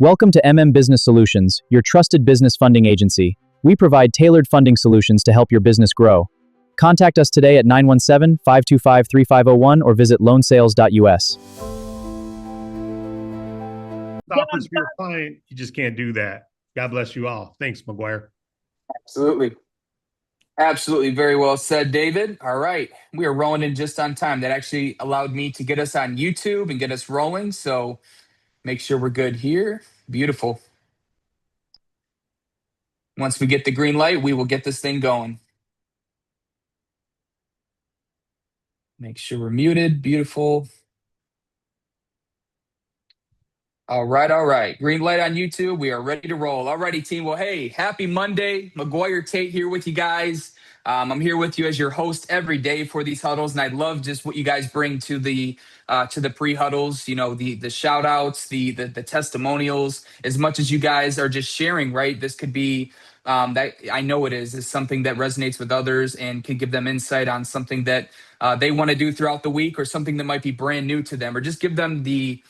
Welcome to Business Solutions, your trusted business funding agency. We provide tailored funding solutions to help your business grow. Contact us today at 917-525-3501 or visit loansales.us. Offers for your client, you just can't do that. God bless you all. Thanks, McGuire. Absolutely. Absolutely. Very well said, David. All right. We are rolling in just on time. That actually allowed me to get us on YouTube and get us rolling. So make sure we're good here. Beautiful. Once we get the green light, we will get this thing going. Make sure we're muted. Beautiful. All right, all right. Green light on YouTube. We are ready to roll. All righty, team. Well, hey, happy Monday. McGuire Tate here with you guys. I'm here with you as your host every day for these huddles, and I love just what you guys bring to the pre-huddles. You know, the shout outs, the testimonials. As much as you guys are just sharing, right? This could be that I know it is something that resonates with others and can give them insight on something that they want to do throughout the week, or something that might be brand new to them, or just give them the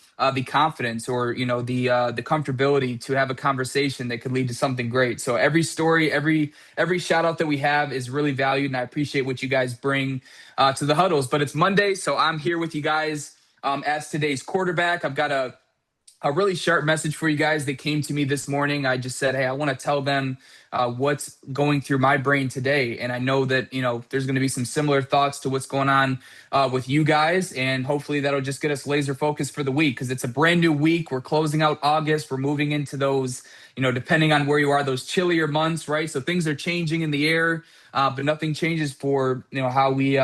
confidence, or the comfortability to have a conversation that could lead to something great. So every story, every shout out that we have is really valued, and I appreciate what you guys bring to the huddles. But it's Monday, so I'm here with you guys as today's quarterback. I've got a really sharp message for you guys that came to me this morning. I just said, hey, I want to tell them what's going through my brain today. And I know that, there's going to be some similar thoughts to what's going on with you guys. And hopefully that'll just get us laser focused for the week, because it's a brand new week. We're closing out August. We're moving into those, depending on where you are, those chillier months, right? So things are changing in the air, but nothing changes for, how we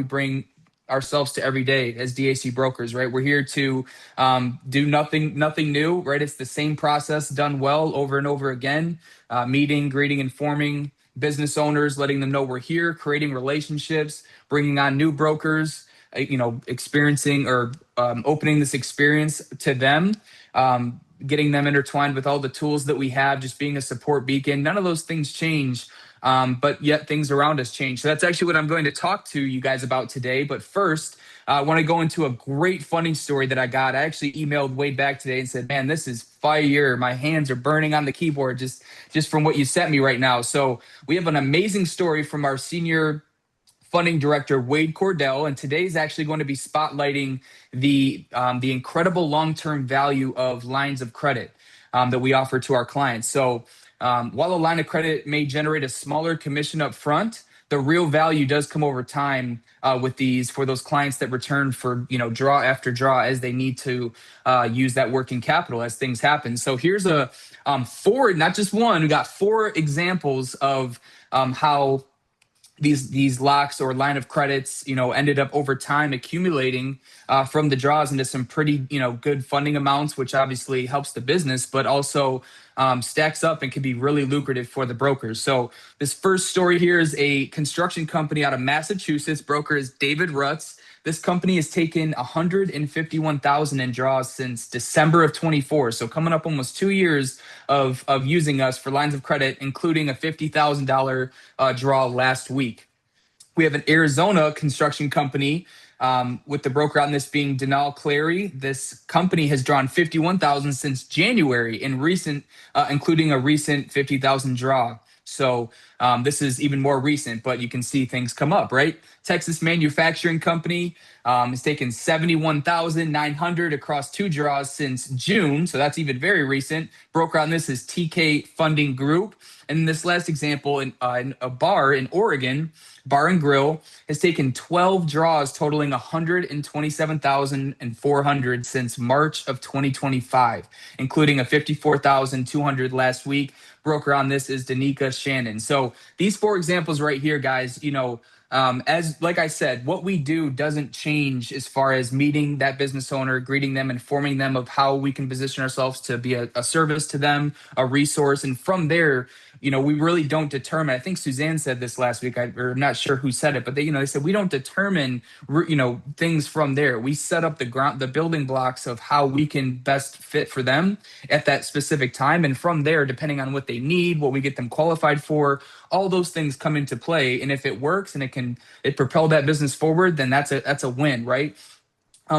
bring ourselves to every day as DAC brokers, right? We're here to do nothing new, right? It's the same process done well over and over again. Meeting, greeting, informing business owners, letting them know we're here, creating relationships, bringing on new brokers, experiencing or opening this experience to them, getting them intertwined with all the tools that we have, just being a support beacon. None of those things change. But yet things around us change. So that's actually what I'm going to talk to you guys about today. But first, I want to go into a great funding story that I got. I actually emailed Wade back today and said, man, this is fire. My hands are burning on the keyboard just from what you sent me right now. So we have an amazing story from our senior funding director, Wade Cordell, and today's actually going to be spotlighting the incredible long-term value of lines of credit that we offer to our clients. So while a line of credit may generate a smaller commission up front, the real value does come over time with these, for those clients that return for draw after draw as they need to use that working capital as things happen. So here's a four, not just one. We got four examples of how these locks or line of credits, ended up over time accumulating from the draws into some pretty, good funding amounts, which obviously helps the business, but also stacks up and can be really lucrative for the brokers. So this first story here is a construction company out of Massachusetts. Broker is David Rutz. This company has taken 151,000 in draws since December of 24. So coming up almost 2 years of using us for lines of credit, including a $50,000 draw last week. We have an Arizona construction company with the broker on this being Denal Clary. This company has drawn 51,000 since January in recent, including a recent 50,000 draw. So this is even more recent, but you can see things come up, right? Texas Manufacturing Company has taken 71,900 across 2 draws since June. So that's even very recent. Broker on this is TK Funding Group. And this last example, in a bar in Oregon, Bar and Grill, has taken 12 draws totaling 127,400 since March of 2025, including a 54,200 last week. Broker on this is Danica Shannon. So these 4 examples right here, guys, as like I said, what we do doesn't change as far as meeting that business owner, greeting them, informing them of how we can position ourselves to be a service to them, a resource. And from there, we really don't determine. I think Suzanne said this last week. I'm not sure who said it, but they said we don't determine, things from there. We set up the building blocks of how we can best fit for them at that specific time. And from there, depending on what they need, what we get them qualified for, all those things come into play. And if it works and it propel that business forward, then that's a win, right?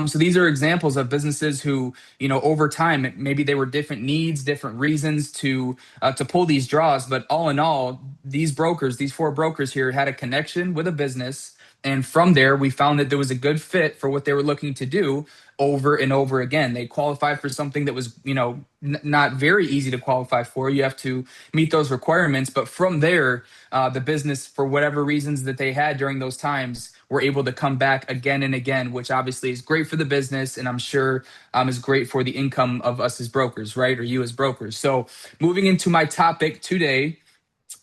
So these are examples of businesses who, over time, maybe they were different needs, different reasons to pull these draws. But all in all, these brokers, these four brokers here, had a connection with a business, and from there, we found that there was a good fit for what they were looking to do over and over again. They qualified for something that was, not very easy to qualify for. You have to meet those requirements, but from there, the business, for whatever reasons that they had during those times, were able to come back again and again, which obviously is great for the business, and I'm sure is great for the income of us as brokers, right? Or you as brokers. So moving into my topic today,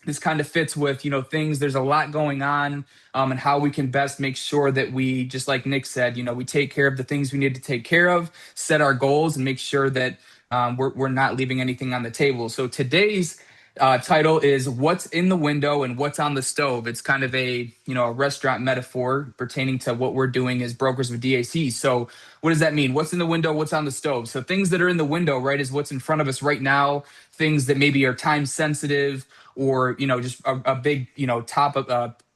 this kind of fits with, things. There's a lot going on, and how we can best make sure that we, just like Nick said, we take care of the things we need to take care of, set our goals, and make sure that we're not leaving anything on the table. So today's title is "What's in the Window and What's on the Stove." It's kind of a restaurant metaphor pertaining to what we're doing as brokers with DAC. So what does that mean? What's in the window? What's on the stove? So things that are in the window, right, is what's in front of us right now. Things that maybe are time sensitive, or just a big topic,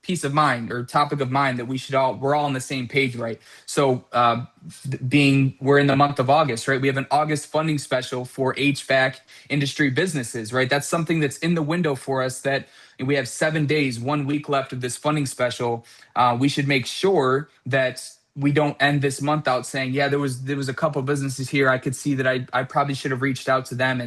piece of mind or topic of mind that we're all on the same page, right? So we're in the month of August, right? We have an August funding special for HVAC industry businesses, right? That's something that's in the window for us, that we have 7 days, 1 week left of this funding special. We should make sure that we don't end this month out saying, yeah, there was a couple of businesses here I could see that I probably should have reached out to them.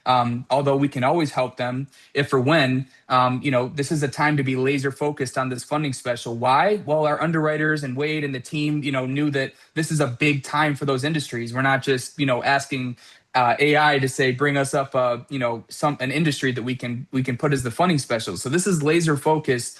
And although we can always help them if or when, this is a time to be laser focused on this funding special. Why? Well, our underwriters and Wade and the team, knew that this is a big time for those industries. We're not just, asking AI to say, bring us up, an industry that we can put as the funding special. So this is laser focused.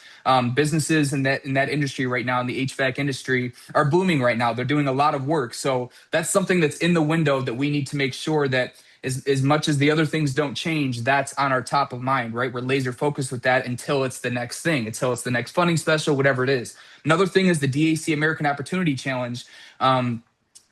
Businesses in that industry right now, in the HVAC industry, are booming right now. They're doing a lot of work. So that's something that's in the window that we need to make sure that as much as the other things don't change, that's on our top of mind, right? We're laser focused with that until it's the next thing, until it's the next funding special, whatever it is. Another thing is the DAC American Opportunity Challenge.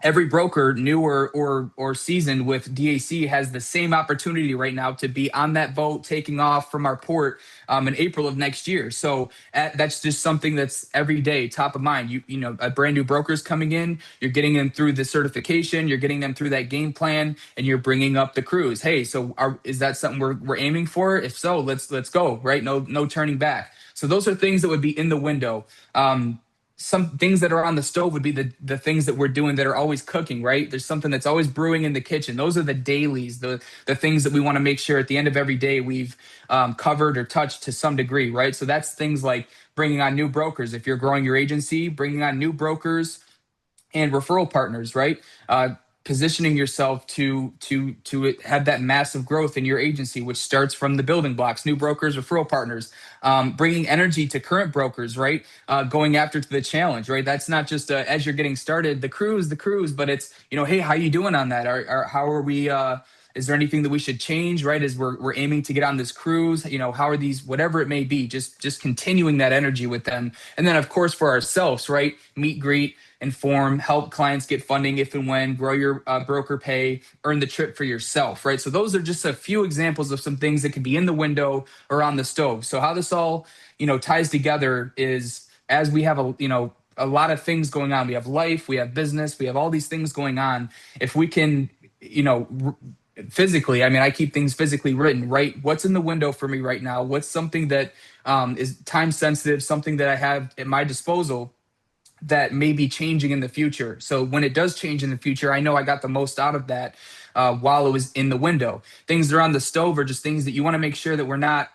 Every broker, new or seasoned with DAC, has the same opportunity right now to be on that boat taking off from our port in April of next year. So that's just something that's every day top of mind. A brand new broker's coming in, you're getting them through the certification, you're getting them through that game plan, and you're bringing up the crews. Hey, so is that something we're aiming for? If so, let's go, right? No turning back. So those are things that would be in the window. Some things that are on the stove would be the things that we're doing that are always cooking, right? There's something that's always brewing in the kitchen. Those are the dailies, the things that we want to make sure at the end of every day we've covered or touched to some degree, right? So that's things like bringing on new brokers. If you're growing your agency, bringing on new brokers and referral partners, right? Positioning yourself to have that massive growth in your agency, which starts from the building blocks: new brokers, referral partners, bringing energy to current brokers, right? Going after the challenge, right? That's not just as you're getting started, the cruise, but it's, hey, how you doing on that? How are we? Is there anything that we should change, right? As we're aiming to get on this cruise, how are these, whatever it may be, just continuing that energy with them. And then of course for ourselves, right? Meet, greet, inform, help clients get funding if and when, grow your broker pay, earn the trip for yourself, right? So those are just a few examples of some things that can be in the window or on the stove. So how this all, ties together is, as we have a lot of things going on. We have life, we have business, we have all these things going on. If we can, physically, I keep things physically written, right? What's in the window for me right now? What's something that is time sensitive, something that I have at my disposal that may be changing in the future. So when it does change in the future, I know I got the most out of that while it was in the window. Things that are on the stove are just things that you want to make sure that we're not,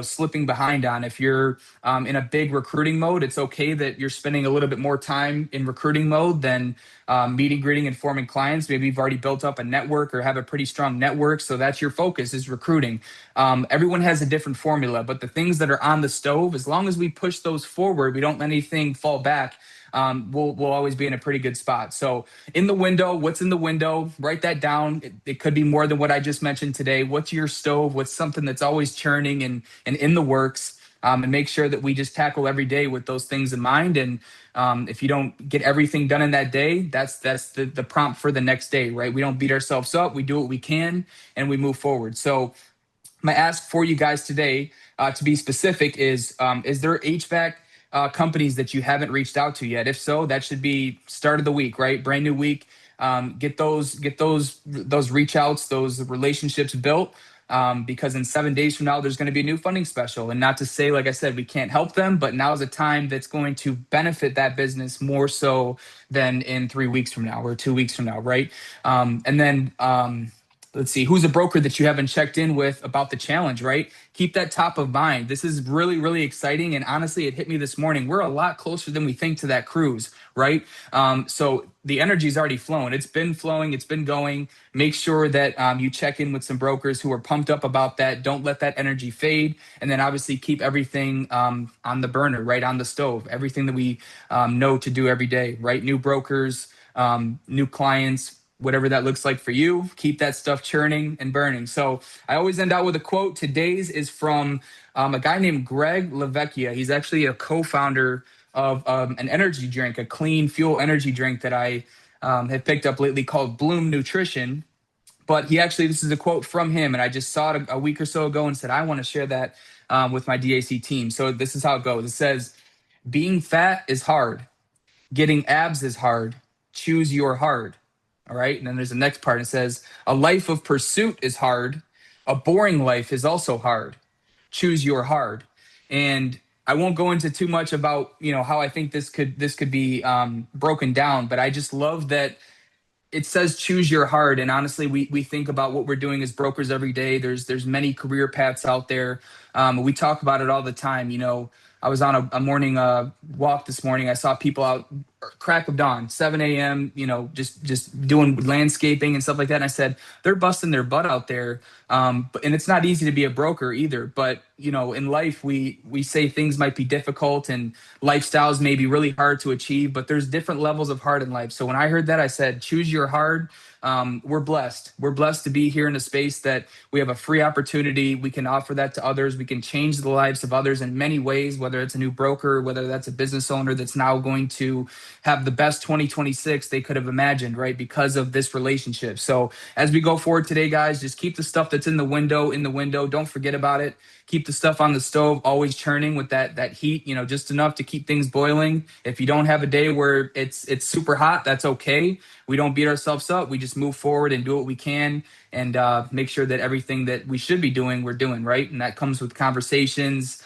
slipping behind on. If you're in a big recruiting mode, it's okay that you're spending a little bit more time in recruiting mode than meeting, greeting, and forming clients. Maybe you've already built up a network or have a pretty strong network, so that's your focus, is recruiting. Everyone has a different formula, but the things that are on the stove, as long as we push those forward, we don't let anything fall back, we'll always be in a pretty good spot. So in the window, what's in the window? Write that down. It could be more than what I just mentioned today. What's your stove? What's something that's always churning and in the works? And make sure that we just tackle every day with those things in mind. And if you don't get everything done in that day, that's the prompt for the next day, right? We don't beat ourselves up. We do what we can and we move forward. So my ask for you guys today, to be specific, is there HVAC companies that you haven't reached out to yet? If so, that should be start of the week, right? Brand new week. Get those reach outs, those relationships built. Because in 7 days from now, there's going to be a new funding special. And not to say, like I said, we can't help them, but now is a time that's going to benefit that business more so than in 3 weeks from now or 2 weeks from now, right? And then let's see, who's a broker that you haven't checked in with about the challenge, right? Keep that top of mind. This is really, really exciting. And honestly, it hit me this morning. We're a lot closer than we think to that cruise, right? So the energy's already flown. It's been flowing. It's been going. Make sure that you check in with some brokers who are pumped up about that. Don't let that energy fade. And then obviously keep everything on the burner, right? On the stove, everything that we know to do every day, right? New brokers, new clients, whatever that looks like for you. Keep that stuff churning and burning. So I always end out with a quote. Today's is from a guy named Greg LaVecchia. He's actually a co-founder of an energy drink, a clean fuel energy drink that I have picked up lately called Bloom Nutrition. But this is a quote from him, and I just saw it a week or so ago and said, I want to share that with my DAC team. So this is how it goes. It says, being fat is hard. Getting abs is hard. Choose your hard. All right. And then there's the next part. It says, a life of pursuit is hard. A boring life is also hard. Choose your hard. And I won't go into too much about, how I think this could be broken down, but I just love that it says choose your hard. And honestly, we think about what we're doing as brokers every day. There's many career paths out there. We talk about it all the time. I was on a morning walk this morning. I saw people out crack of dawn, 7 a.m., just doing landscaping and stuff like that. And I said, they're busting their butt out there. And it's not easy to be a broker either. But, in life, we say things might be difficult and lifestyles may be really hard to achieve, but there's different levels of hard in life. So when I heard that, I said, choose your hard. We're blessed. We're blessed to be here in a space that we have a free opportunity. We can offer that to others. We can change the lives of others in many ways, whether it's a new broker, whether that's a business owner that's now going to have the best 2026 they could have imagined, right? Because of this relationship. So as we go forward today, guys, just keep the stuff that's in the window. Don't forget about it. Keep the stuff on the stove always churning with that heat, just enough to keep things boiling. If you don't have a day where it's super hot, that's okay. We don't beat ourselves up. We just move forward and do what we can and make sure that everything that we should be doing, we're doing, right? And that comes with conversations,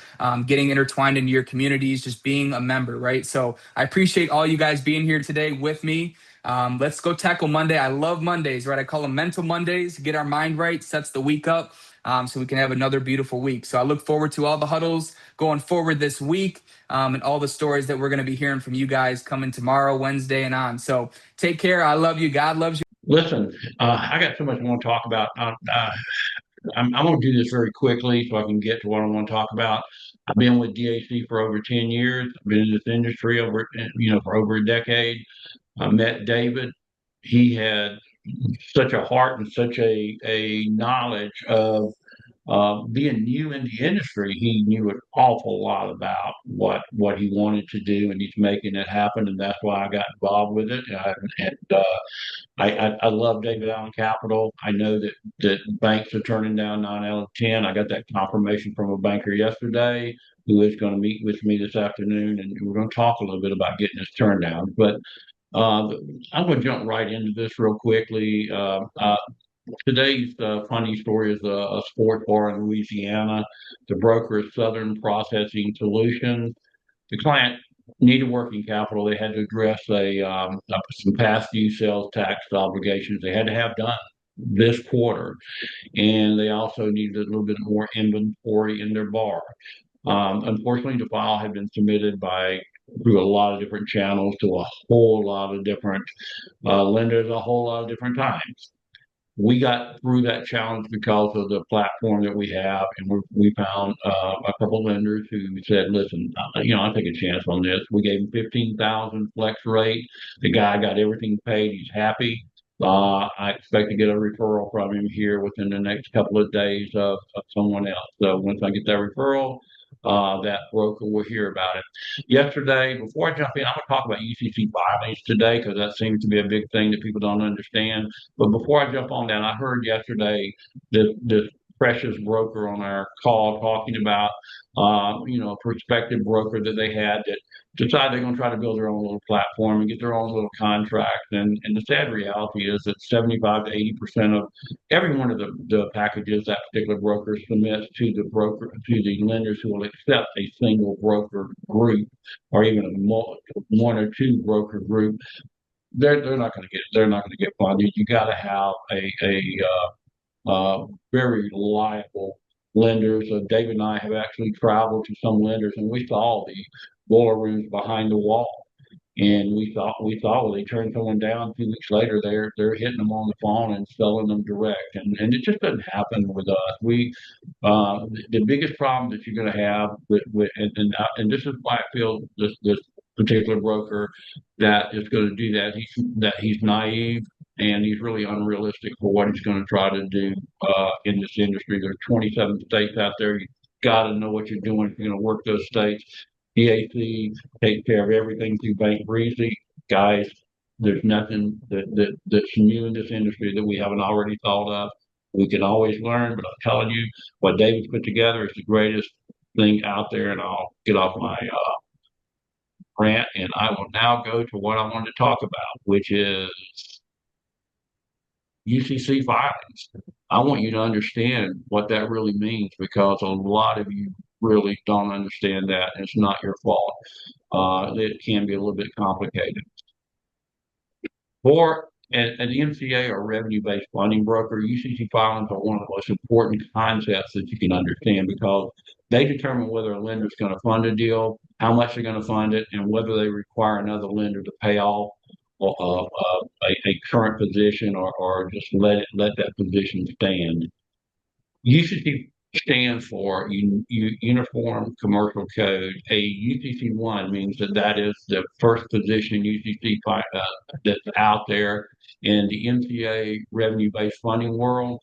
getting intertwined into your communities, just being a member, right? So I appreciate all you guys being here today with me. Let's go tackle Monday. I love Mondays, right? I call them mental Mondays. Get our mind right, sets the week up. So we can have another beautiful week. So I look forward to all the huddles going forward this week and all the stories that we're going to be hearing from you guys coming tomorrow, Wednesday, and on. So take care. I love you. God loves you. Listen, I got so much I want to talk about. I'm going to do this very quickly so I can get to what I want to talk about. I've been with DAC for over 10 years. I've been in this industry for over a decade. I met David. He had such a heart and such a knowledge of being new in the industry. He knew an awful lot about what he wanted to do, and he's making it happen. And that's why I got involved with it. I love David Allen Capital. I know that banks are turning down 9 out of 10. I got that confirmation from a banker yesterday who is going to meet with me this afternoon, and we're going to talk a little bit about getting this turned down. But I'm going to jump right into this real quickly. Today's funny story is a sports bar in Louisiana. The broker is Southern Processing Solutions. The client needed working capital. They had to address some past due sales tax obligations they had to have done this quarter, and they also needed a little bit more inventory in their bar. Unfortunately, the file had been submitted through a lot of different channels to a whole lot of different lenders, a whole lot of different times. We got through that challenge because of the platform that we have, and we found a couple lenders who said, "Listen, I'll take a chance on this." We gave him 15,000 flex rate. The guy got everything paid. He's happy. I expect to get a referral from him here within the next couple of days of someone else. So once I get that referral, that broker will hear about it. Yesterday, before I jump in, I'm going to talk about UCC filings today because that seems to be a big thing that people don't understand. But before I jump on that, I heard yesterday this precious broker on our call talking about, a prospective broker that they had that decide they're going to try to build their own little platform and get their own little contract. And the sad reality is that 75 to 80% of every one of the packages that particular broker submits to the lenders who will accept a single broker group or even one or two broker group, they're not going to get funded. You got to have very reliable lenders. David and I have actually traveled to some lenders, and we saw the boiler rooms behind the wall. And we thought well, they turned someone down 2 weeks later, they're hitting them on the phone and selling them direct, and it just doesn't happen with us. The biggest problem that you're going to have and this is why I feel this particular broker that is going to do that. He's naive and he's really unrealistic for what he's going to try to do in this industry. There are 27 states out there. You got to know what you're doing if you're going to work those states. PAC takes care of everything through Bank Breezy. Guys, there's nothing that's new in this industry that we haven't already thought of. We can always learn, but I'm telling you, what David's put together is the greatest thing out there. And I'll get off my rant, and I will now go to what I wanted to talk about, which is UCC filings. I want you to understand what that really means because a lot of you really don't understand that. And it's not your fault. It can be a little bit complicated. For an MCA or revenue-based funding broker, UCC filings are one of the most important concepts that you can understand because they determine whether a lender is going to fund a deal, how much they're going to fund it, and whether they require another lender to pay off a current position or just let that position stand. UCC stands for Uniform Commercial Code. A UCC1 means that is the first position UCC that's out there in the MCA revenue-based funding world.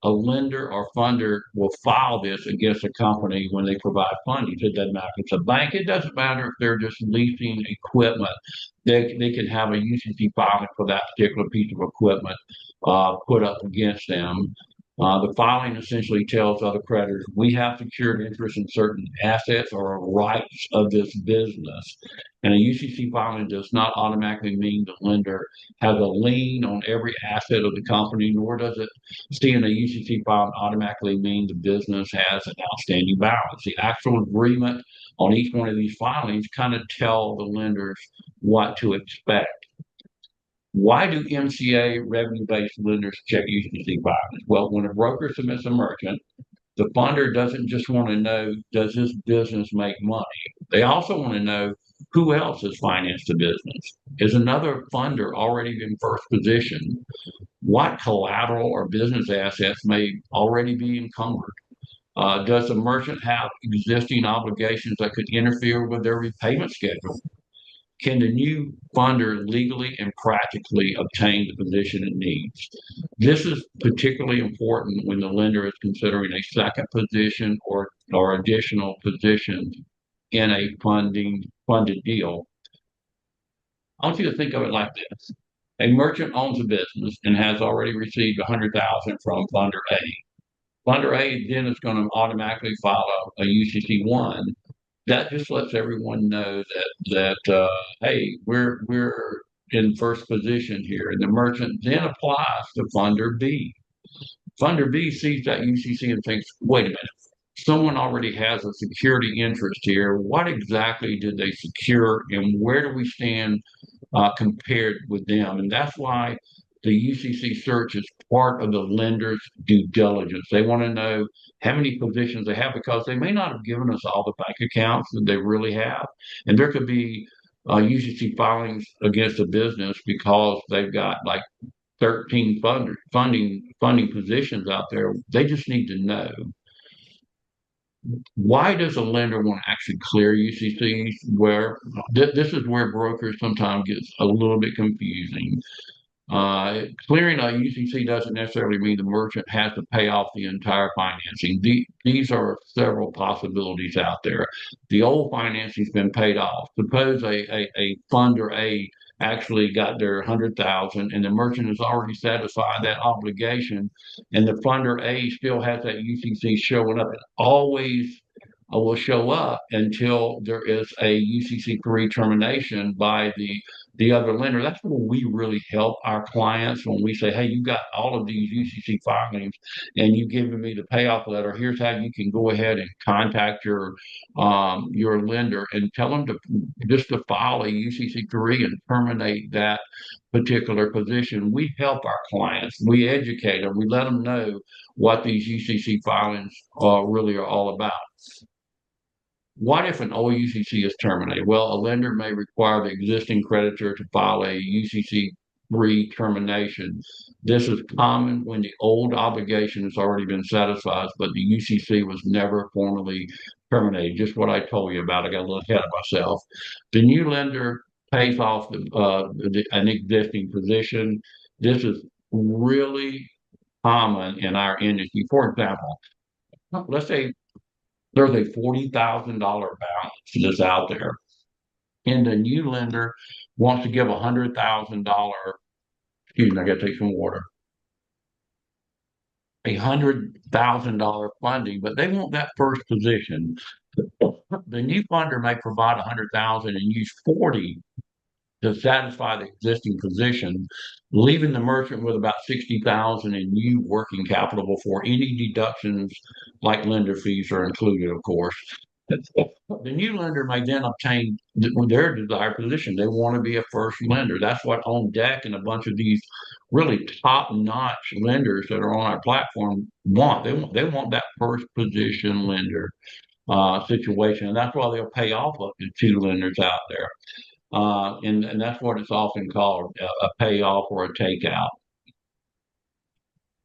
A lender or funder will file this against a company when they provide funding. It doesn't matter if it's a bank. It doesn't matter if they're just leasing equipment. They can have a UCC filing for that particular piece of equipment put up against them. The filing essentially tells other creditors, we have secured interest in certain assets or rights of this business. And a UCC filing does not automatically mean the lender has a lien on every asset of the company, nor does it seeing a UCC filing automatically mean the business has an outstanding balance. The actual agreement on each one of these filings kind of tell the lenders what to expect. Why do MCA revenue-based lenders check UCC filings? Well, when a broker submits a merchant, the funder doesn't just want to know, does this business make money? They also want to know who else has financed the business. Is another funder already in first position? What collateral or business assets may already be encumbered? Does the merchant have existing obligations that could interfere with their repayment schedule? Can the new funder legally and practically obtain the position it needs? This is particularly important when the lender is considering a second position or additional positions in a funded deal. I want you to think of it like this. A merchant owns a business and has already received $100,000 from funder A. Funder A then is going to automatically file a UCC1. That just lets everyone know that hey, we're in first position here, and the merchant then applies to funder B. Funder B sees that UCC and thinks, wait a minute, someone already has a security interest here. What exactly did they secure, and where do we stand compared with them? And that's why the UCC search is part of the lender's due diligence. They want to know how many positions they have because they may not have given us all the bank accounts that they really have. And there could be UCC filings against a business because they've got like 13 funding positions out there. They just need to know. Why does a lender want to actually clear UCCs? Where this is where brokers sometimes gets a little bit confusing. Clearing a UCC doesn't necessarily mean the merchant has to pay off the entire financing. These are several possibilities out there. The old financing's been paid off. Suppose a funder A actually got their 100,000 and the merchant has already satisfied that obligation, and the funder A still has that UCC showing up. It always will show up until there is a UCC3 termination by the other lender. That's when we really help our clients, when we say, hey, you got all of these UCC filings and you've given me the payoff letter. Here's how you can go ahead and contact your lender and tell them to just to file a UCC3 and terminate that particular position. We help our clients. We educate them. We let them know what these UCC filings really are all about. What if an old UCC is terminated? Well, a lender may require the existing creditor to file a UCC3 termination. This is common when the old obligation has already been satisfied, but the UCC was never formally terminated. Just what I told you about. I got a little ahead of myself. The new lender pays off an existing position. This is really common in our industry. For example, let's say there's a $40,000 balance that's out there, and the new lender wants to give $100,000. Excuse me, I got to take some water. $100,000 funding, but they want that first position. The new funder may provide 100,000 and use 40 to satisfy the existing position, leaving the merchant with about 60,000 in new working capital before any deductions like lender fees are included, of course. The new lender may then obtain their desired position. They want to be a first lender. That's what On Deck and a bunch of these really top-notch lenders that are on our platform want. They want that first position lender situation, and that's why they'll pay off up to two lenders out there. And that's what it's often called, a payoff or a takeout.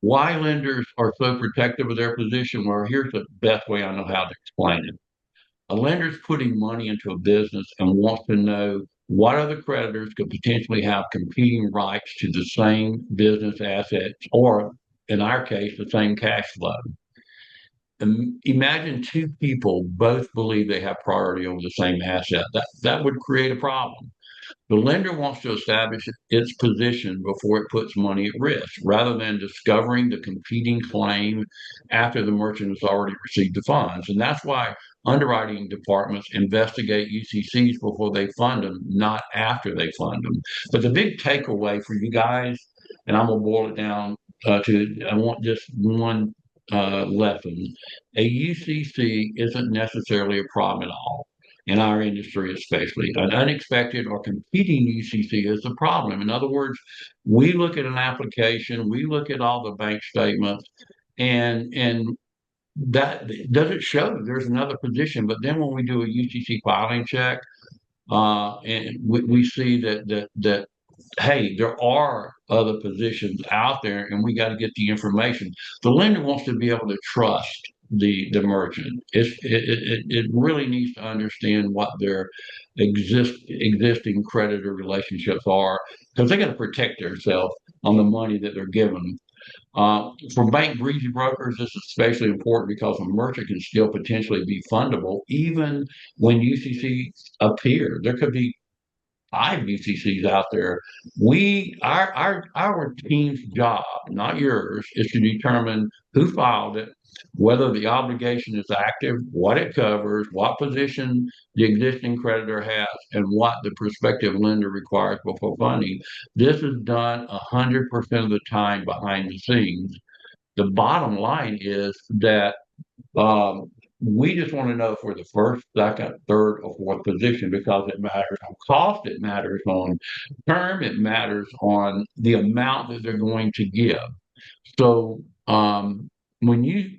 Why lenders are so protective of their position? Well, here's the best way I know how to explain it. A lender's putting money into a business and wants to know what other creditors could potentially have competing rights to the same business assets, or in our case, the same cash flow. Imagine two people both believe they have priority over the same asset. That would create a problem. The lender wants to establish its position before it puts money at risk, rather than discovering the competing claim after the merchant has already received the funds. And that's why underwriting departments investigate UCCs before they fund them, not after they fund them. But the big takeaway for you guys, and I'm going to boil it down I want just one lesson. A UCC isn't necessarily a problem at all in our industry, especially. An unexpected or competing UCC is the problem. In other words, we look at an application, we look at all the bank statements, and that doesn't show that there's another position. But then when we do a UCC filing check, and we see that hey, there are other positions out there, and we got to get the information. The lender wants to be able to trust the merchant. It really needs to understand what their existing creditor relationships are, because they got to protect themselves on the money that they're giving. For bank greasy brokers, this is especially important because a merchant can still potentially be fundable even when UCC appear. There could be 5 UCCs out there. Our team's job, not yours, is to determine who filed it, whether the obligation is active, what it covers, what position the existing creditor has, and what the prospective lender requires before funding. This is done 100% of the time behind the scenes. The bottom line is that we just want to know if we're the first, second, third, or fourth position, because it matters on cost, it matters on term, it matters on the amount that they're going to give. So when you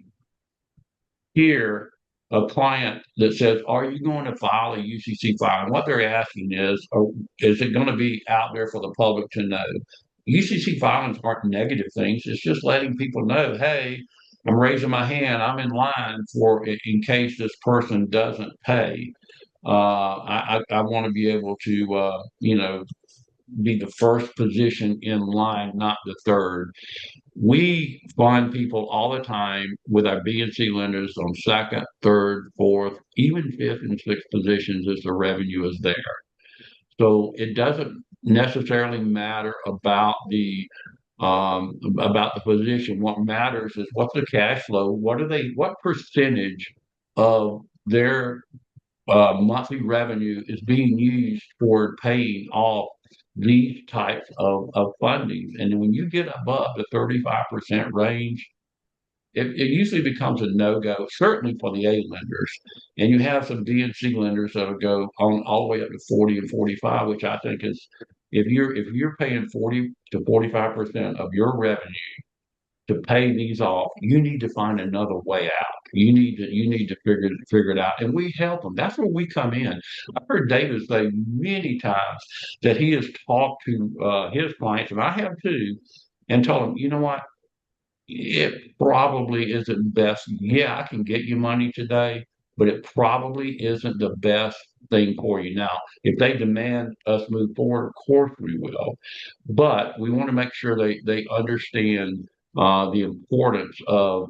hear a client that says, "Are you going to file a UCC filing?" What they're asking is it going to be out there for the public to know? UCC filings aren't negative things. It's just letting people know, hey, I'm raising my hand. I'm in line for in case this person doesn't pay. I want to be able to, be the first position in line, not the third. We find people all the time with our B and C lenders on second, third, fourth, even fifth and sixth positions as the revenue is there. So it doesn't necessarily matter about the position. What matters is what's the cash flow? What percentage of their monthly revenue is being used toward paying off these types of funding. And when you get above the 35% range, it usually becomes a no-go, certainly for the A lenders. And you have some D and C lenders that'll go on all the way up to 40 and 45, which I think is if you're paying 40 to 45% of your revenue to pay these off, you need to find another way out. You need to figure it out, and we help them. That's where we come in. I've heard David say many times that he has talked to his clients, and I have too, and told them, you know what, it probably isn't best. Yeah, I can get you money today, but it probably isn't the best thing for you. Now, if they demand us move forward, of course we will. But we want to make sure they understand the importance of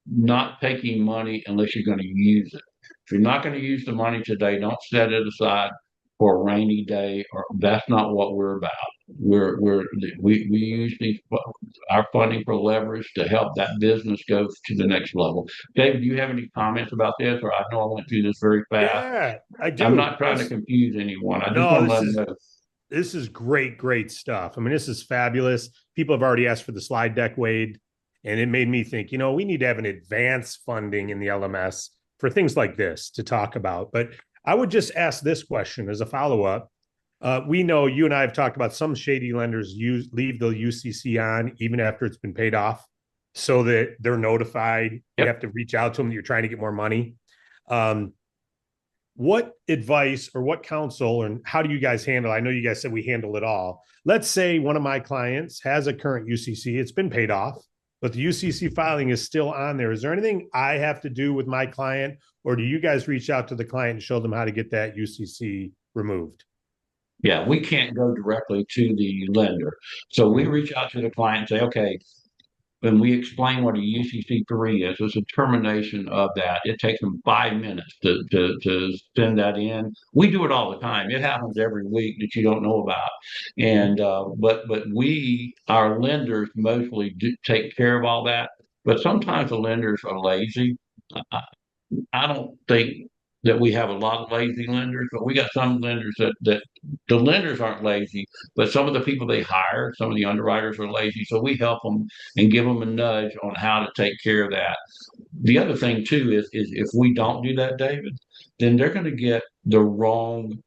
not taking money unless you're going to use it. If you're not going to use the money today, don't set it aside for a rainy day. Or that's not what we're about. We use our funding for leverage to help that business go to the next level. David, do you have any comments about this? Or I know I went through this very fast. Yeah, I do. I'm not trying to confuse anyone. I just No, want to let them know. this is great stuff. I mean, this is fabulous. People have already asked for the slide deck, Wade, and it made me think, we need to have an advance funding in the LMS for things like this to talk about. But I would just ask this question as a follow-up. We know you and I have talked about some shady lenders leave the UCC on even after it's been paid off so that they're notified. Yep. You have to reach out to them that you're trying to get more money. What advice or what counsel and how do you guys handle? I know you guys said we handle it all. Let's say one of my clients has a current UCC. It's been paid off, but the UCC filing is still on there. Is there anything I have to do with my client, or do you guys reach out to the client and show them how to get that UCC removed? Yeah, we can't go directly to the lender. So we reach out to the client and say, okay, when we explain what a UCC3 is, it's a termination of that. It takes them 5 minutes to send that in. We do it all the time. It happens every week that you don't know about. And but our lenders mostly do take care of all that. But sometimes the lenders are lazy. I don't think that we have a lot of lazy lenders, but we got some lenders that the lenders aren't lazy, but some of the people they hire, some of the underwriters are lazy. So we help them and give them a nudge on how to take care of that. The other thing too is if we don't do that, David, then they're going to get the wrong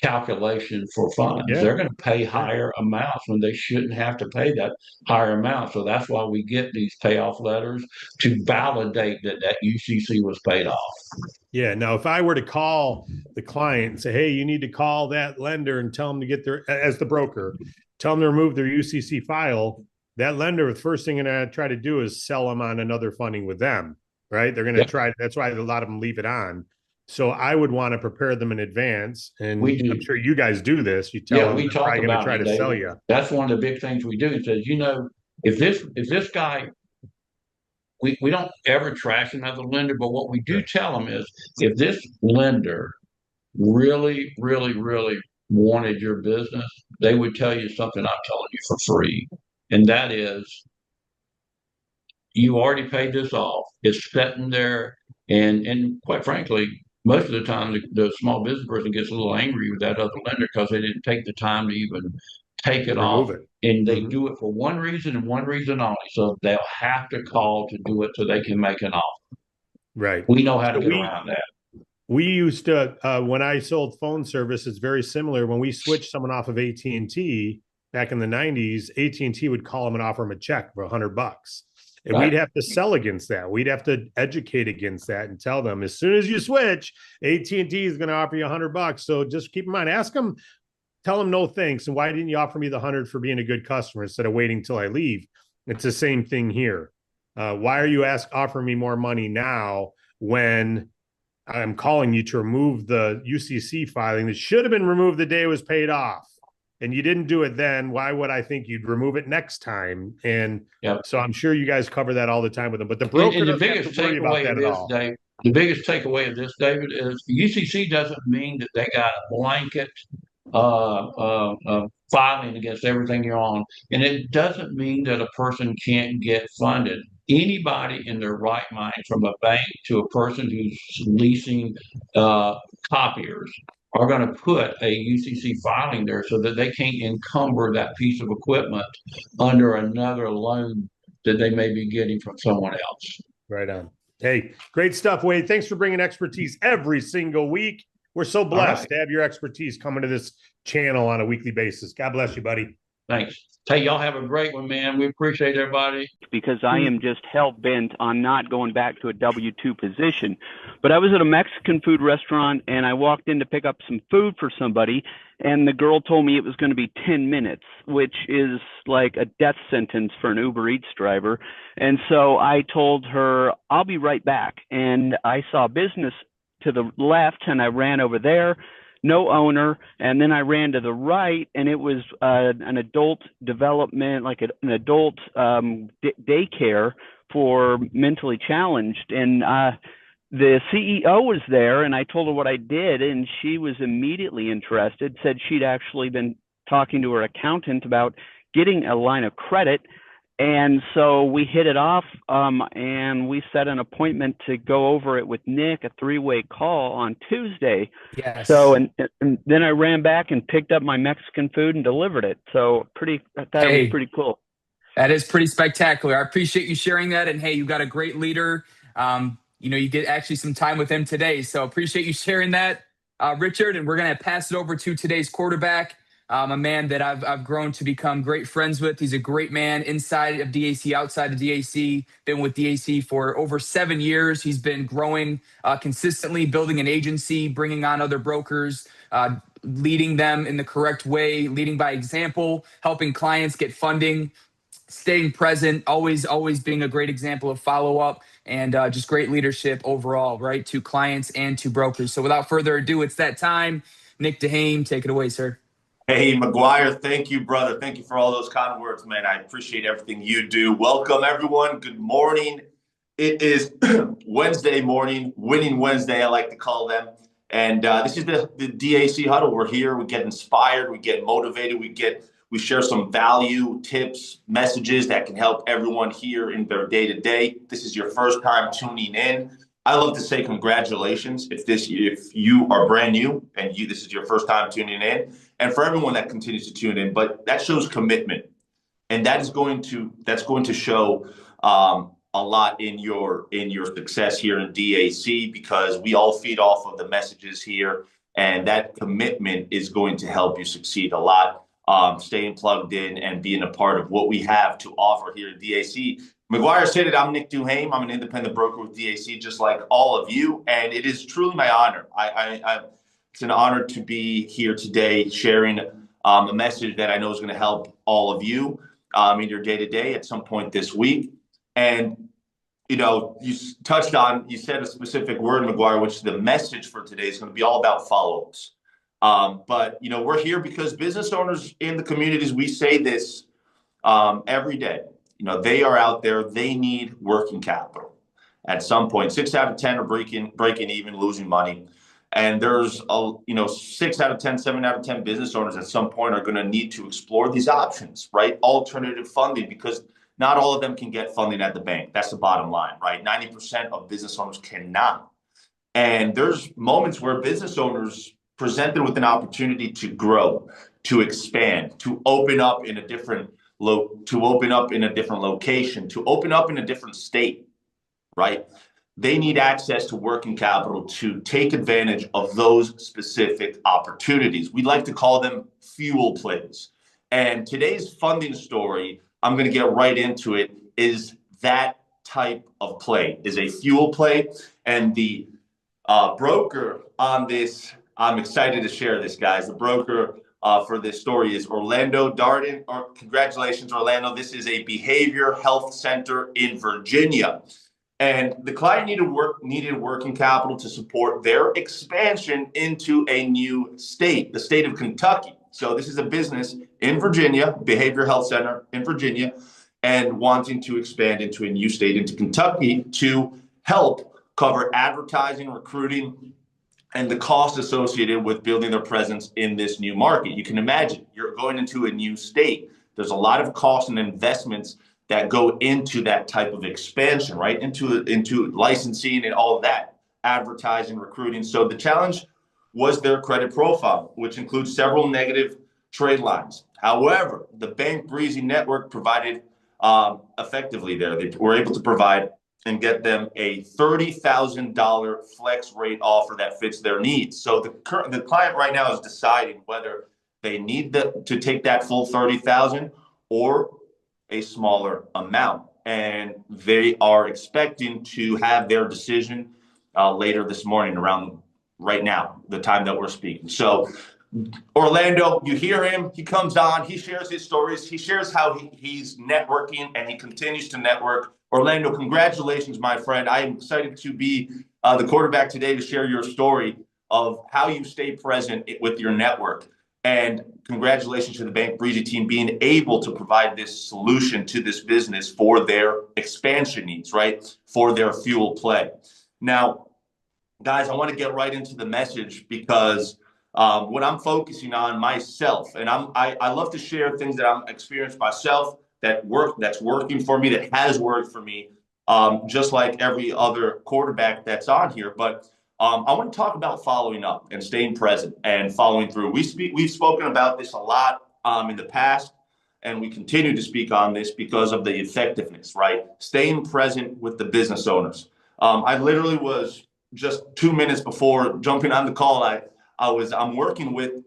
calculation for funds. Yeah. They're going to pay higher amounts when they shouldn't have to pay that higher amount. So that's why we get these payoff letters to validate that UCC was paid off. Yeah. Now, if I were to call the client and say, hey, you need to call that lender and tell them to get as the broker, tell them to remove their UCC file, that lender, the first thing they're going to try to do is sell them on another funding with them, right? They're going to try. That's why a lot of them leave it on. So I would want to prepare them in advance, and I'm sure you guys do this. You tell them we talk they're going to try to sell you. That's one of the big things we do. It says, if this guy, we don't ever trash another lender, but what we do tell them is, if this lender really, really, really wanted your business, they would tell you something I'm telling you for free, and that is, you already paid this off. It's sitting there, and quite frankly, most of the time, the small business person gets a little angry with that other lender because they didn't take the time to even take it off. And they do it for one reason and one reason only. So they'll have to call to do it so they can make an offer. Right. We know how to get around that. We used to, when I sold phone service, it's very similar. When we switched someone off of AT&T back in the 90s, AT&T would call them and offer them a check for $100. And we'd have to sell against that. We'd have to educate against that and tell them, as soon as you switch, AT&T is going to offer you $100. So just keep in mind, ask them, tell them no thanks. And why didn't you offer me the 100 for being a good customer instead of waiting till I leave? It's the same thing here. Why are you offering me more money now when I'm calling you to remove the UCC filing that should have been removed the day it was paid off? And you didn't do it then. Why would I think you'd remove it next time? And so I'm sure you guys cover that all the time with them. But the broker and the biggest takeaway of this, Dave, The biggest takeaway of this, David, is UCC doesn't mean that they got a blanket filing against everything you're on. And it doesn't mean that a person can't get funded. Anybody in their right mind, from a bank to a person who's leasing uh, copiers, are going to put a UCC filing there so that they can't encumber that piece of equipment under another loan that they may be getting from someone else. Right on. Hey, great stuff, Wade. Thanks for bringing expertise every single week. We're so blessed to have your expertise coming to this channel on a weekly basis. God bless you, buddy. Thanks. Hey, y'all have a great one, man. We appreciate everybody. Because I am just hell-bent on not going back to a W-2 position. But I was at a Mexican food restaurant, and I walked in to pick up some food for somebody, and the girl told me it was going to be 10 minutes, which is like a death sentence for an Uber Eats driver. And so I told her, I'll be right back. And I saw business to the left, and I ran over there. No owner, and then I ran to the right, and it was an adult development, like an adult daycare for mentally challenged. And the CEO was there, and I told her what I did, and she was immediately interested, said she'd actually been talking to her accountant about getting a line of credit. And so we hit it off, and we set an appointment to go over it with Nick, a 3-way call on Tuesday. Yes. So, and then I ran back and picked up my Mexican food and delivered it. So I thought it was pretty cool. That is pretty spectacular. I appreciate you sharing that. And hey, you got a great leader. You get actually some time with him today. So appreciate you sharing that, Richard. And we're going to pass it over to today's quarterback. A man that I've grown to become great friends with. He's a great man inside of DAC, outside of DAC. Been with DAC for over 7 years. He's been growing consistently, building an agency, bringing on other brokers, leading them in the correct way, leading by example, helping clients get funding, staying present, always being a great example of follow-up, and just great leadership overall, right, to clients and to brokers. So without further ado, it's that time. Nick DeHame, take it away, sir. Hey, McGuire, thank you, brother. Thank you for all those kind words, man. I appreciate everything you do. Welcome, everyone. Good morning. It is Wednesday morning, Winning Wednesday, I like to call them. And this is the DAC Huddle. We're here. We get inspired. We get motivated. We share some value, tips, messages that can help everyone here in their day-to-day. This is your first time tuning in. I love to say congratulations if you are brand new and this is your first time tuning in, and for everyone that continues to tune in. But that shows commitment, and that's going to show a lot in your success here in DAC, because we all feed off of the messages here, and that commitment is going to help you succeed a lot. Staying plugged in and being a part of what we have to offer here at DAC. McGuire said it, I'm Nick DeHame. I'm an independent broker with DAC, just like all of you. And it is truly my honor. It's an honor to be here today sharing a message that I know is going to help all of you in your day-to-day at some point this week. And, you said a specific word, McGuire, which the message for today is going to be all about follow-ups. But we're here because business owners in the communities, we say this every day. They are out there. They need working capital. At some point, 6 out of 10 are breaking even, losing money. And there's 6 out of 10, 7 out of 10 business owners at some point are going to need to explore these options, right? Alternative funding, because not all of them can get funding at the bank. That's the bottom line, right? 90% of business owners cannot. And there's moments where business owners presented with an opportunity to grow, to expand, to open up in a different location, to open up in a different state, right? They need access to working capital to take advantage of those specific opportunities. We like to call them fuel plays. And today's funding story, I'm going to get right into it, is that type of play, is a fuel play. And the broker on this, I'm excited to share this, guys. The broker for this story is Orlando Darden. Congratulations, Orlando. This is a behavior health center in Virginia. And the client needed working capital to support their expansion into a new state, the state of Kentucky. So this is a business in Virginia, behavior health center in Virginia, and wanting to expand into a new state, into Kentucky, to help cover advertising, recruiting, and the cost associated with building their presence in this new market. You can imagine you're going into a new state. There's a lot of costs and investments that go into that type of expansion, right? Into licensing and all of that, advertising, recruiting. So the challenge was their credit profile, which includes several negative trade lines. However, the Bank Breezy network provided effectively there. They were able to provide and get them a $30,000 flex rate offer that fits their needs. So the client right now is deciding whether they need to take that full 30,000 or a smaller amount, and they are expecting to have their decision later this morning, around right now, the time that we're speaking. So Orlando, you hear him, he comes on, he shares his stories, he shares how he's networking, and he continues to network. Orlando, congratulations, my friend. I am excited to be the quarterback today to share your story of how you stay present with your network. And congratulations to the Bank Breezy team being able to provide this solution to this business for their expansion needs, right? For their fuel play. Now, guys, I want to get right into the message, because what I'm focusing on myself, and I love to share things that I'm experienced myself, that's working for me, that has worked for me, just like every other quarterback that's on here. But I want to talk about following up and staying present and following through. We've spoken about this a lot in the past, and we continue to speak on this because of the effectiveness, right? Staying present with the business owners. I literally was just 2 minutes before jumping on the call. I'm working with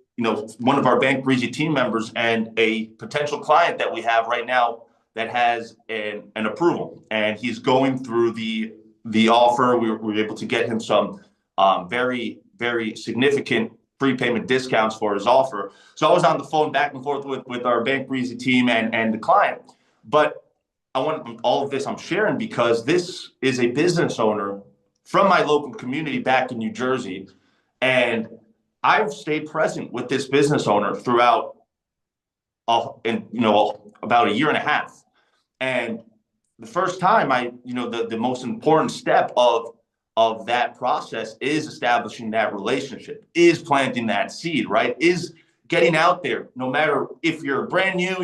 one of our Bank Breezy team members and a potential client that we have right now that has an approval, and he's going through the offer. We were able to get him some very, very significant prepayment discounts for his offer. So I was on the phone back and forth with our Bank Breezy team and the client. But I want all of this I'm sharing because this is a business owner from my local community back in New Jersey, and I've stayed present with this business owner throughout about a year and a half. And the first time the most important step of that process is establishing that relationship, is planting that seed, right? Is getting out there. No matter if you're brand new,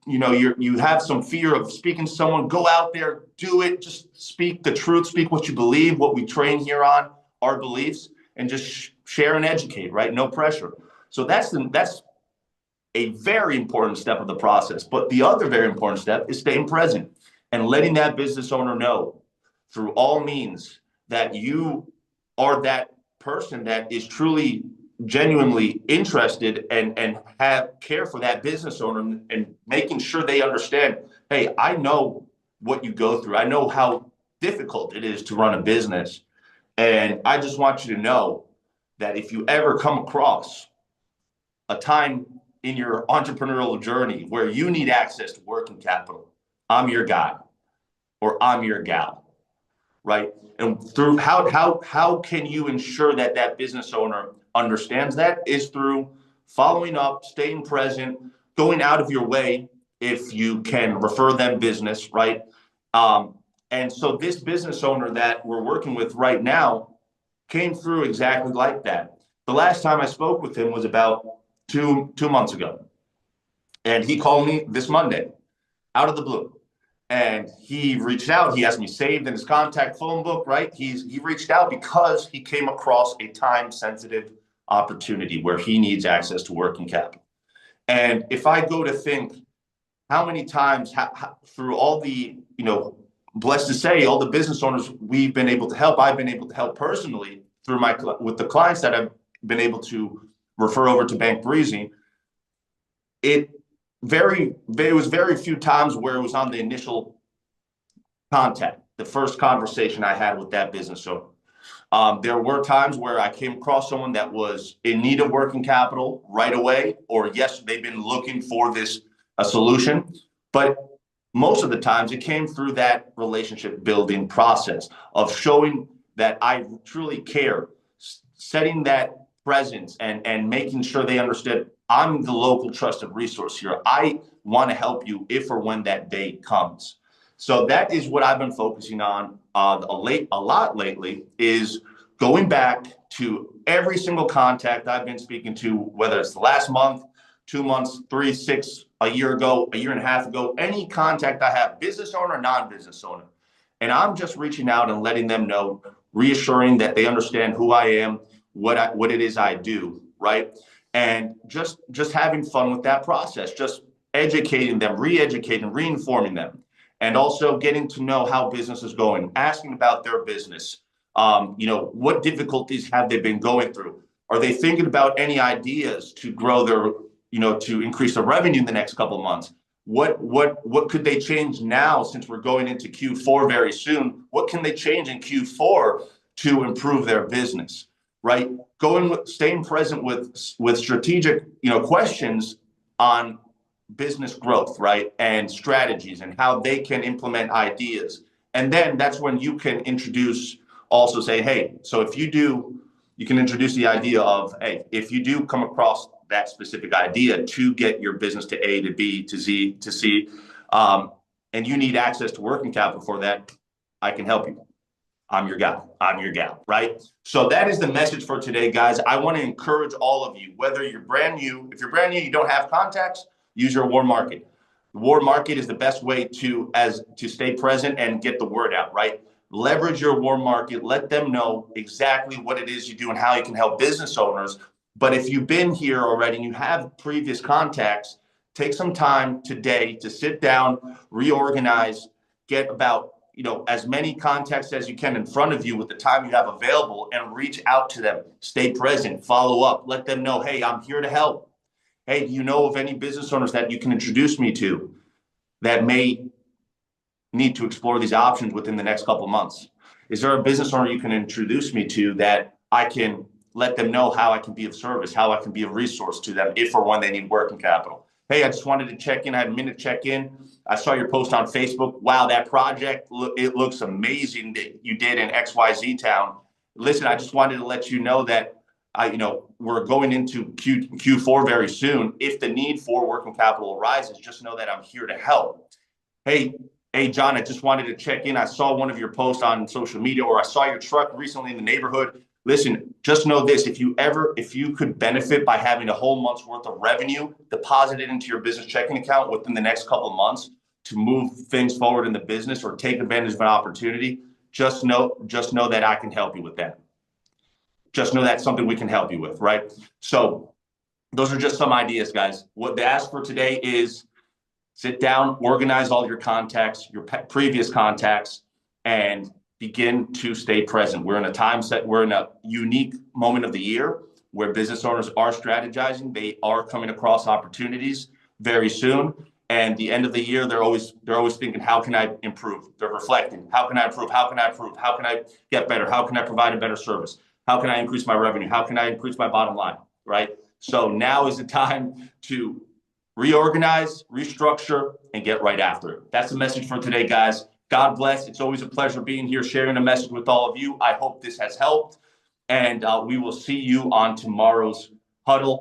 you have some fear of speaking to someone, go out there, do it, just speak the truth, speak what you believe, what we train here on, our beliefs, and just share and educate, right? No pressure. So that's a very important step of the process. But the other very important step is staying present and letting that business owner know through all means that you are that person that is truly, genuinely interested and have care for that business owner, and making sure they understand, hey, I know what you go through. I know how difficult it is to run a business. And I just want you to know that if you ever come across a time in your entrepreneurial journey where you need access to working capital, I'm your guy or I'm your gal, right? And through how can you ensure that that business owner understands that is through following up, staying present, going out of your way if you can refer them business, right? And so this business owner that we're working with right now came through exactly like that. The last time I spoke with him was about two months ago. And he called me this Monday out of the blue. And he reached out. He has me saved in his contact phone book, right? He reached out because he came across a time-sensitive opportunity where he needs access to working capital. And if I go to think how many times through all the, blessed to say, all the business owners we've been able to help, I've been able to help personally with the clients that I've been able to refer over to Bank Breezy, it was very few times where it was on the initial contact, the first conversation I had with that business owner. There were times where I came across someone that was in need of working capital right away, or yes, they've been looking for a solution. But most of the times it came through that relationship building process of showing that I truly care, setting that presence and making sure they understood I'm the local trusted resource here. I want to help you if or when that day comes. So that is what I've been focusing on a lot lately, is going back to every single contact I've been speaking to, whether it's the last month, 2 months, 3, 6, a year ago, a year and a half ago, any contact I have, business owner, non-business owner. And I'm just reaching out and letting them know, reassuring that they understand who I am, what it is I do, right? And just having fun with that process, just educating them, re-educating, re-informing them, and also getting to know how business is going, asking about their business. What difficulties have they been going through? Are they thinking about any ideas to grow their, to increase their revenue in the next couple of months? What could they change now, since we're going into Q4 very soon? What can they change in Q4 to improve their business, right? Staying present with strategic, questions on business growth, right? And strategies and how they can implement ideas. And then that's when you can also say, hey, so if you can introduce the idea of, hey, if you do come across that specific idea to get your business to A to B to Z to C, and you need access to working capital for that, I can help you. I'm your guy. I'm your gal, right? So that is the message for today, guys. I want to encourage all of you, whether you're brand new, if you're brand new, you don't have contacts, use your warm market. The warm market is the best way to stay present and get the word out, right? Leverage your warm market. Let them know exactly what it is you do and how you can help business owners. But if you've been here already and you have previous contacts, take some time today to sit down, reorganize, get about as many contacts as you can in front of you with the time you have available, and reach out to them. Stay present, follow up, let them know, hey, I'm here to help. Hey, do you know of any business owners that you can introduce me to that may need to explore these options within the next couple of months? Is there a business owner you can introduce me to that I can let them know how I can be of service, how I can be a resource to them if or when they need working capital? Hey, I just wanted to check in. I had a minute check in. I saw your post on Facebook. Wow, that project, it looks amazing that you did in XYZ town. Listen, I just wanted to let you know that we're going into Q4 very soon. If the need for working capital arises, just know that I'm here to help. Hey, John, I just wanted to check in. I saw one of your posts on social media, or I saw your truck recently in the neighborhood. Listen, just know this, if you could benefit by having a whole month's worth of revenue deposited into your business checking account within the next couple of months to move things forward in the business or take advantage of an opportunity, just know that I can help you with that. Just know that's something we can help you with, right? So those are just some ideas, guys. What the ask for today is sit down, organize all your contacts, your previous contacts, and begin to stay present. We're in a unique moment of the year where business owners are strategizing. They are coming across opportunities very soon. And the end of the year, they're always thinking, how can I improve? They're reflecting, how can I improve? How can I improve? How can I get better? How can I provide a better service? How can I increase my revenue? How can I increase my bottom line, right? So now is the time to reorganize, restructure, and get right after it. That's the message for today, guys. God bless. It's always a pleasure being here, sharing a message with all of you. I hope this has helped. And we will see you on tomorrow's huddle.